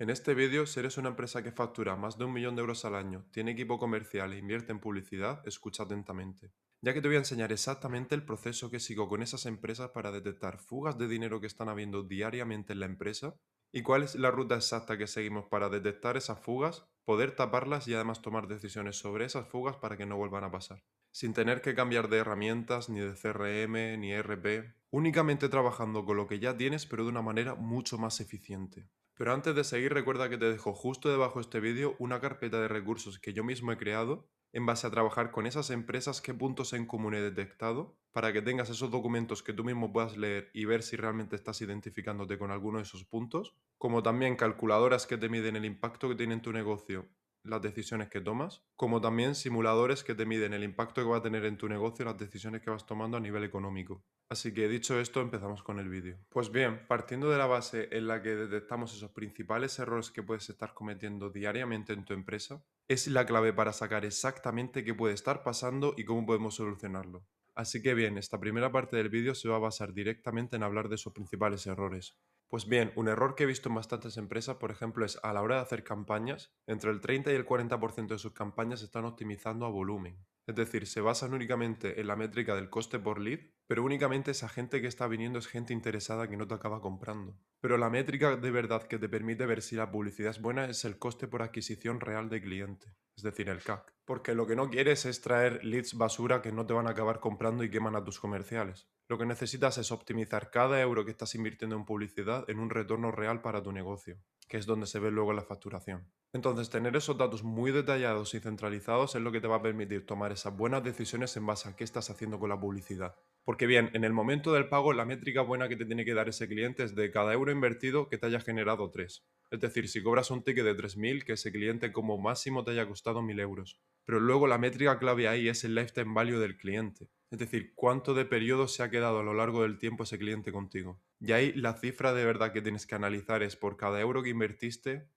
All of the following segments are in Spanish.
En este vídeo, si eres una empresa que factura más de 1 millón de euros al año, tiene equipo comercial e invierte en publicidad, escucha atentamente. Ya que te voy a enseñar exactamente el proceso que sigo con esas empresas para detectar fugas de dinero que están habiendo diariamente en la empresa y cuál es la ruta exacta que seguimos para detectar esas fugas, poder taparlas y además tomar decisiones sobre esas fugas para que no vuelvan a pasar. Sin tener que cambiar de herramientas, ni de CRM, ni ERP, únicamente trabajando con lo que ya tienes pero de una manera mucho más eficiente. Pero antes de seguir, recuerda que te dejo justo debajo de este vídeo una carpeta de recursos que yo mismo he creado en base a trabajar con esas empresas, qué puntos en común he detectado, para que tengas esos documentos que tú mismo puedas leer y ver si realmente estás identificándote con alguno de esos puntos, como también calculadoras que te miden el impacto que tiene en tu negocio las decisiones que tomas, como también simuladores que te miden el impacto que va a tener en tu negocio las decisiones que vas tomando a nivel económico. Así que dicho esto, empezamos con el vídeo. Pues bien, partiendo de la base en la que detectamos esos principales errores que puedes estar cometiendo diariamente en tu empresa, es la clave para sacar exactamente qué puede estar pasando y cómo podemos solucionarlo. Así que bien, esta primera parte del vídeo se va a basar directamente en hablar de esos principales errores. Pues bien, un error que he visto en bastantes empresas, por ejemplo, es a la hora de hacer campañas, entre el 30 y el 40% de sus campañas se están optimizando a volumen. Es decir, se basan únicamente en la métrica del coste por lead, pero únicamente esa gente que está viniendo es gente interesada que no te acaba comprando. Pero la métrica de verdad que te permite ver si la publicidad es buena es el coste por adquisición real de cliente, es decir, el CAC. Porque lo que no quieres es traer leads basura que no te van a acabar comprando y queman a tus comerciales. Lo que necesitas es optimizar cada euro que estás invirtiendo en publicidad en un retorno real para tu negocio, que es donde se ve luego la facturación. Entonces, tener esos datos muy detallados y centralizados es lo que te va a permitir tomar esas buenas decisiones en base a qué estás haciendo con la publicidad. Porque bien, en el momento del pago, la métrica buena que te tiene que dar ese cliente es de cada euro invertido que te haya generado 3. Es decir, si cobras un ticket de 3.000, que ese cliente como máximo te haya costado 1.000 euros. Pero luego la métrica clave ahí es el lifetime value del cliente. Es decir, cuánto de periodo se ha quedado a lo largo del tiempo ese cliente contigo. Y ahí la cifra de verdad que tienes que analizar es por cada euro que invertiste,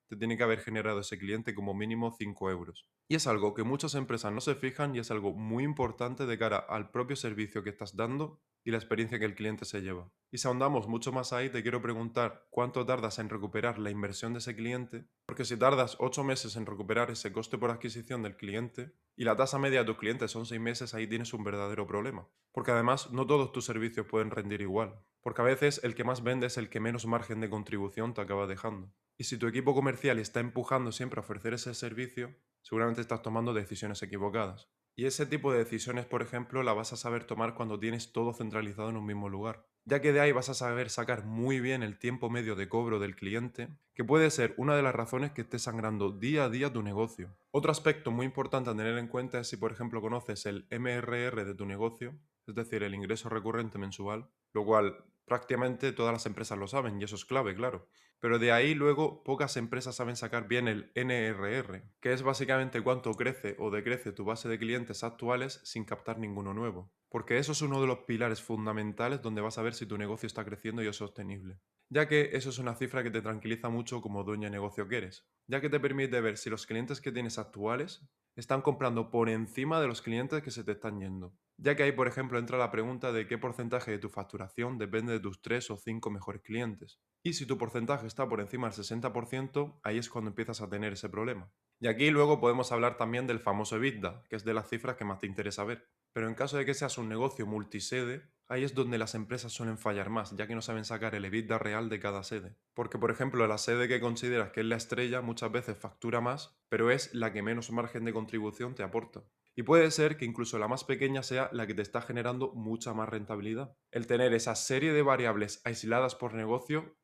te tiene que haber generado ese cliente como mínimo 5 euros. Y es algo que muchas empresas no se fijan y es algo muy importante de cara al propio servicio que estás dando y la experiencia que el cliente se lleva. Y si ahondamos mucho más ahí, te quiero preguntar cuánto tardas en recuperar la inversión de ese cliente, porque si tardas 8 meses en recuperar ese coste por adquisición del cliente y la tasa media de tus clientes son 6 meses, ahí tienes un verdadero problema. Porque además no todos tus servicios pueden rendir igual, porque a veces el que más vende es el que menos margen de contribución te acaba dejando. Y si tu equipo comercial está empujando siempre a ofrecer ese servicio, seguramente estás tomando decisiones equivocadas. Y ese tipo de decisiones, por ejemplo, la vas a saber tomar cuando tienes todo centralizado en un mismo lugar, ya que de ahí vas a saber sacar muy bien el tiempo medio de cobro del cliente, que puede ser una de las razones que esté sangrando día a día tu negocio. Otro aspecto muy importante a tener en cuenta es si, por ejemplo, conoces el MRR de tu negocio, es decir, el ingreso recurrente mensual, lo cual prácticamente todas las empresas lo saben y eso es clave, claro. Pero de ahí luego pocas empresas saben sacar bien el NRR, que es básicamente cuánto crece o decrece tu base de clientes actuales sin captar ninguno nuevo. Porque eso es uno de los pilares fundamentales donde vas a ver si tu negocio está creciendo y es sostenible. Ya que eso es una cifra que te tranquiliza mucho como dueño de negocio que eres, ya que te permite ver si los clientes que tienes actuales están comprando por encima de los clientes que se te están yendo. Ya que ahí, por ejemplo, entra la pregunta de qué porcentaje de tu facturación depende de tus 3 o 5 mejores clientes. Y si tu porcentaje está por encima del 60%, ahí es cuando empiezas a tener ese problema. Y aquí luego podemos hablar también del famoso EBITDA, que es de las cifras que más te interesa ver. Pero en caso de que seas un negocio multisede, ahí es donde las empresas suelen fallar más, ya que no saben sacar el EBITDA real de cada sede. Porque, por ejemplo, la sede que consideras que es la estrella muchas veces factura más, pero es la que menos margen de contribución te aporta. Y puede ser que incluso la más pequeña sea la que te está generando mucha más rentabilidad. El tener esa serie de variables aisladas por negocio,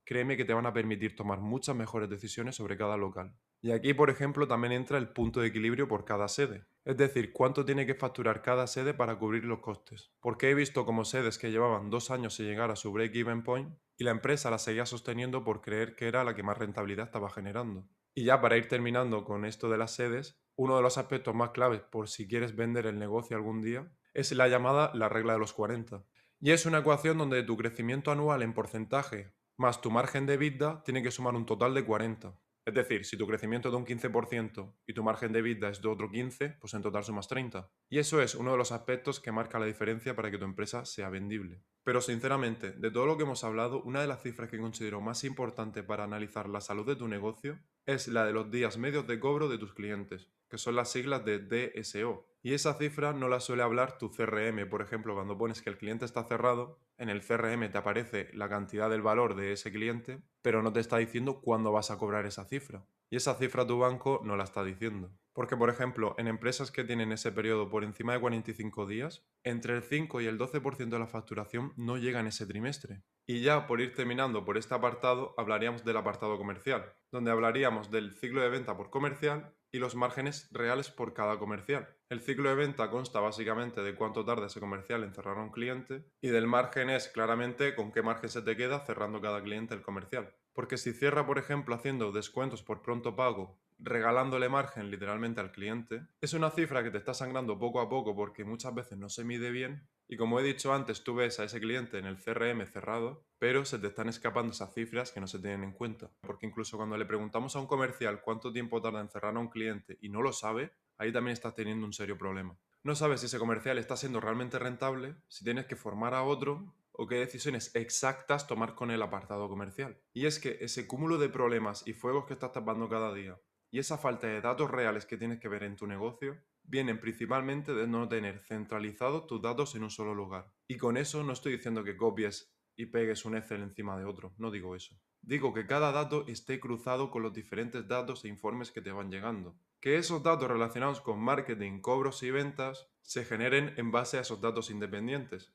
créeme que te van a permitir tomar muchas mejores decisiones sobre cada local. Y aquí, por ejemplo, también entra el punto de equilibrio por cada sede. Es decir, cuánto tiene que facturar cada sede para cubrir los costes. Porque he visto como sedes que llevaban 2 años sin llegar a su break-even point y la empresa la seguía sosteniendo por creer que era la que más rentabilidad estaba generando. Y ya para ir terminando con esto de las sedes, uno de los aspectos más claves por si quieres vender el negocio algún día es la llamada la regla de los 40. Y es una ecuación donde tu crecimiento anual en porcentaje más tu margen de EBITDA tiene que sumar un total de 40. Es decir, si tu crecimiento es de un 15% y tu margen de EBITDA es de otro 15%, pues en total sumas 30. Y eso es uno de los aspectos que marca la diferencia para que tu empresa sea vendible. Pero sinceramente, de todo lo que hemos hablado, una de las cifras que considero más importante para analizar la salud de tu negocio es la de los días medios de cobro de tus clientes, que son las siglas de DSO. Y esa cifra no la suele hablar tu CRM, por ejemplo, cuando pones que el cliente está cerrado, en el CRM te aparece la cantidad del valor de ese cliente, pero no te está diciendo cuándo vas a cobrar esa cifra. Y esa cifra tu banco no la está diciendo. Porque, por ejemplo, en empresas que tienen ese periodo por encima de 45 días, entre el 5 y el 12% de la facturación no llega en ese trimestre. Y ya por ir terminando por este apartado, hablaríamos del apartado comercial, donde hablaríamos del ciclo de venta por comercial y los márgenes reales por cada comercial. El ciclo de venta consta básicamente de cuánto tarda ese comercial en cerrar a un cliente y del margen es claramente con qué margen se te queda cerrando cada cliente el comercial. Porque si cierra, por ejemplo, haciendo descuentos por pronto pago, regalándole margen literalmente al cliente, es una cifra que te está sangrando poco a poco porque muchas veces no se mide bien y como he dicho antes, tú ves a ese cliente en el CRM cerrado, pero se te están escapando esas cifras que no se tienen en cuenta. Porque incluso cuando le preguntamos a un comercial cuánto tiempo tarda en cerrar a un cliente y no lo sabe, ahí también estás teniendo un serio problema. No sabes si ese comercial está siendo realmente rentable, si tienes que formar a otro o qué decisiones exactas tomar con el apartado comercial. Y es que ese cúmulo de problemas y fuegos que estás tapando cada día y esa falta de datos reales que tienes que ver en tu negocio vienen principalmente de no tener centralizados tus datos en un solo lugar. Y con eso no estoy diciendo que copies y pegues un Excel encima de otro, no digo eso. Digo que cada dato esté cruzado con los diferentes datos e informes que te van llegando. Que esos datos relacionados con marketing, cobros y ventas se generen en base a esos datos independientes.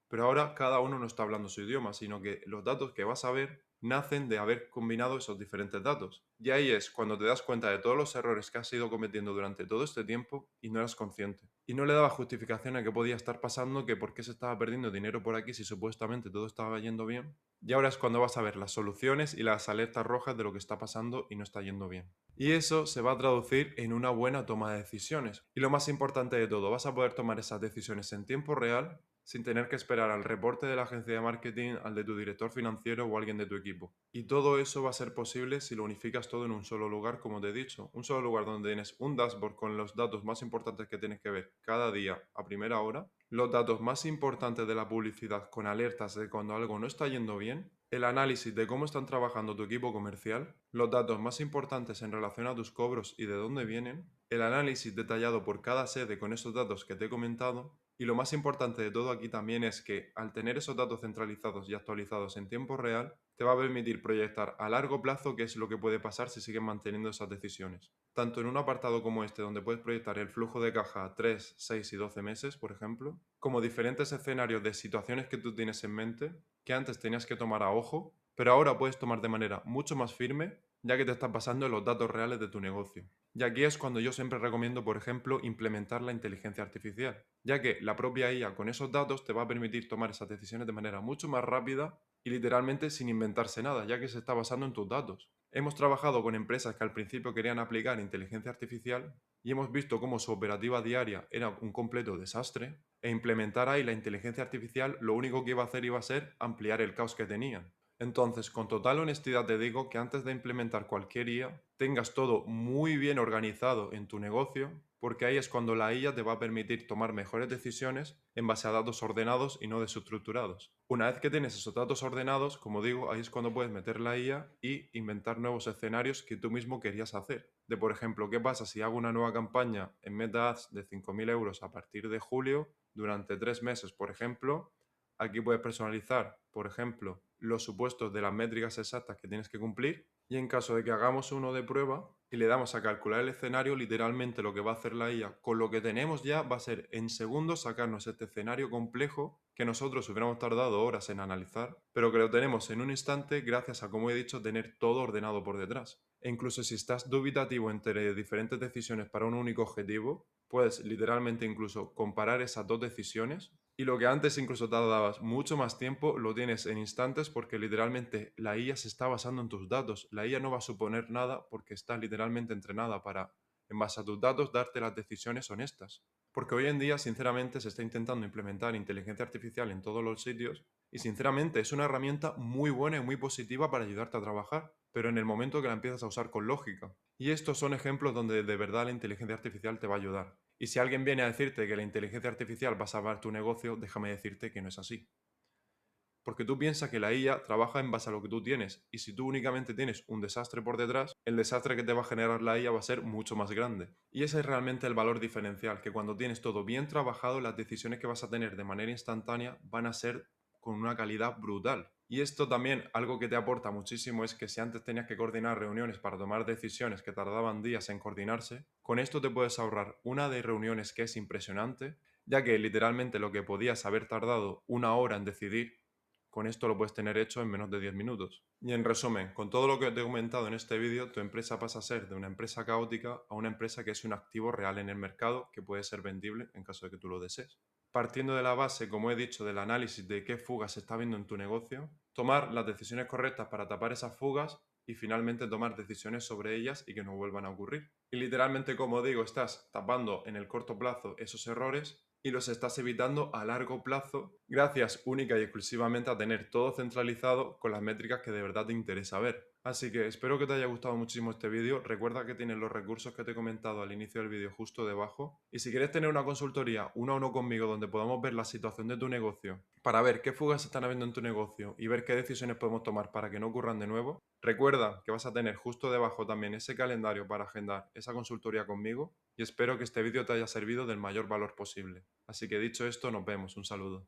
Pero ahora cada uno no está hablando su idioma, sino que los datos que vas a ver nacen de haber combinado esos diferentes datos. Y ahí es cuando te das cuenta de todos los errores que has ido cometiendo durante todo este tiempo y no eras consciente. Y no le dabas justificación a qué podía estar pasando, que por qué se estaba perdiendo dinero por aquí si supuestamente todo estaba yendo bien. Y ahora es cuando vas a ver las soluciones y las alertas rojas de lo que está pasando y no está yendo bien. Y eso se va a traducir en una buena toma de decisiones. Y lo más importante de todo, vas a poder tomar esas decisiones en tiempo real sin tener que esperar al reporte de la agencia de marketing, al de tu director financiero o alguien de tu equipo. Y todo eso va a ser posible si lo unificas todo en un solo lugar, como te he dicho. Un solo lugar donde tienes un dashboard con los datos más importantes que tienes que ver cada día a primera hora, los datos más importantes de la publicidad con alertas de cuando algo no está yendo bien, el análisis de cómo están trabajando tu equipo comercial, los datos más importantes en relación a tus cobros y de dónde vienen, el análisis detallado por cada sede con esos datos que te he comentado, y lo más importante de todo aquí también es que al tener esos datos centralizados y actualizados en tiempo real, te va a permitir proyectar a largo plazo qué es lo que puede pasar si sigues manteniendo esas decisiones. Tanto en un apartado como este, donde puedes proyectar el flujo de caja a 3, 6 y 12 meses, por ejemplo, como diferentes escenarios de situaciones que tú tienes en mente, que antes tenías que tomar a ojo, pero ahora puedes tomar de manera mucho más firme, ya que te estás basando en los datos reales de tu negocio. Y aquí es cuando yo siempre recomiendo, por ejemplo, implementar la inteligencia artificial, ya que la propia IA con esos datos te va a permitir tomar esas decisiones de manera mucho más rápida y literalmente sin inventarse nada, ya que se está basando en tus datos. Hemos trabajado con empresas que al principio querían aplicar inteligencia artificial y hemos visto cómo su operativa diaria era un completo desastre e implementar ahí la inteligencia artificial lo único que iba a hacer iba a ser ampliar el caos que tenían. Entonces, con total honestidad te digo que antes de implementar cualquier IA, tengas todo muy bien organizado en tu negocio, porque ahí es cuando la IA te va a permitir tomar mejores decisiones en base a datos ordenados y no desestructurados. Una vez que tienes esos datos ordenados, como digo, ahí es cuando puedes meter la IA y inventar nuevos escenarios que tú mismo querías hacer. De, por ejemplo, ¿qué pasa si hago una nueva campaña en Meta Ads de 5.000 euros a partir de julio durante 3 meses, por ejemplo? Aquí puedes personalizar, por ejemplo, los supuestos de las métricas exactas que tienes que cumplir y en caso de que hagamos uno de prueba y le damos a calcular el escenario, literalmente lo que va a hacer la IA con lo que tenemos ya va a ser en segundos sacarnos este escenario complejo que nosotros hubiéramos tardado horas en analizar, pero que lo tenemos en un instante gracias a, como he dicho, tener todo ordenado por detrás. E incluso si estás dubitativo entre diferentes decisiones para un único objetivo, puedes literalmente incluso comparar esas dos decisiones y lo que antes incluso tardabas mucho más tiempo lo tienes en instantes porque literalmente la IA se está basando en tus datos. La IA no va a suponer nada porque está literalmente entrenada para, en base a tus datos, darte las decisiones honestas. Porque hoy en día, sinceramente, se está intentando implementar inteligencia artificial en todos los sitios y, sinceramente, es una herramienta muy buena y muy positiva para ayudarte a trabajar. pero en el momento que la empiezas a usar con lógica. Y estos son ejemplos donde de verdad la inteligencia artificial te va a ayudar. Y si alguien viene a decirte que la inteligencia artificial va a salvar tu negocio, déjame decirte que no es así. Porque tú piensas que la IA trabaja en base a lo que tú tienes, y si tú únicamente tienes un desastre por detrás, el desastre que te va a generar la IA va a ser mucho más grande. Y ese es realmente el valor diferencial, que cuando tienes todo bien trabajado, las decisiones que vas a tener de manera instantánea van a ser con una calidad brutal. Y esto también, algo que te aporta muchísimo, es que si antes tenías que coordinar reuniones para tomar decisiones que tardaban días en coordinarse, con esto te puedes ahorrar una de reuniones que es impresionante, ya que literalmente lo que podías haber tardado una hora en decidir, con esto lo puedes tener hecho en menos de 10 minutos. Y en resumen, con todo lo que te he comentado en este vídeo, tu empresa pasa a ser de una empresa caótica a una empresa que es un activo real en el mercado que puede ser vendible en caso de que tú lo desees. Partiendo de la base, como he dicho, del análisis de qué fugas se está viendo en tu negocio, tomar las decisiones correctas para tapar esas fugas y finalmente tomar decisiones sobre ellas y que no vuelvan a ocurrir. Y literalmente, como digo, estás tapando en el corto plazo esos errores y los estás evitando a largo plazo gracias única y exclusivamente a tener todo centralizado con las métricas que de verdad te interesa ver. Así que espero que te haya gustado muchísimo este vídeo. Recuerda que tienes los recursos que te he comentado al inicio del vídeo justo debajo. Y si quieres tener una consultoría uno a uno conmigo donde podamos ver la situación de tu negocio para ver qué fugas se están habiendo en tu negocio y ver qué decisiones podemos tomar para que no ocurran de nuevo, recuerda que vas a tener justo debajo también ese calendario para agendar esa consultoría conmigo y espero que este vídeo te haya servido del mayor valor posible. Así que dicho esto, nos vemos. Un saludo.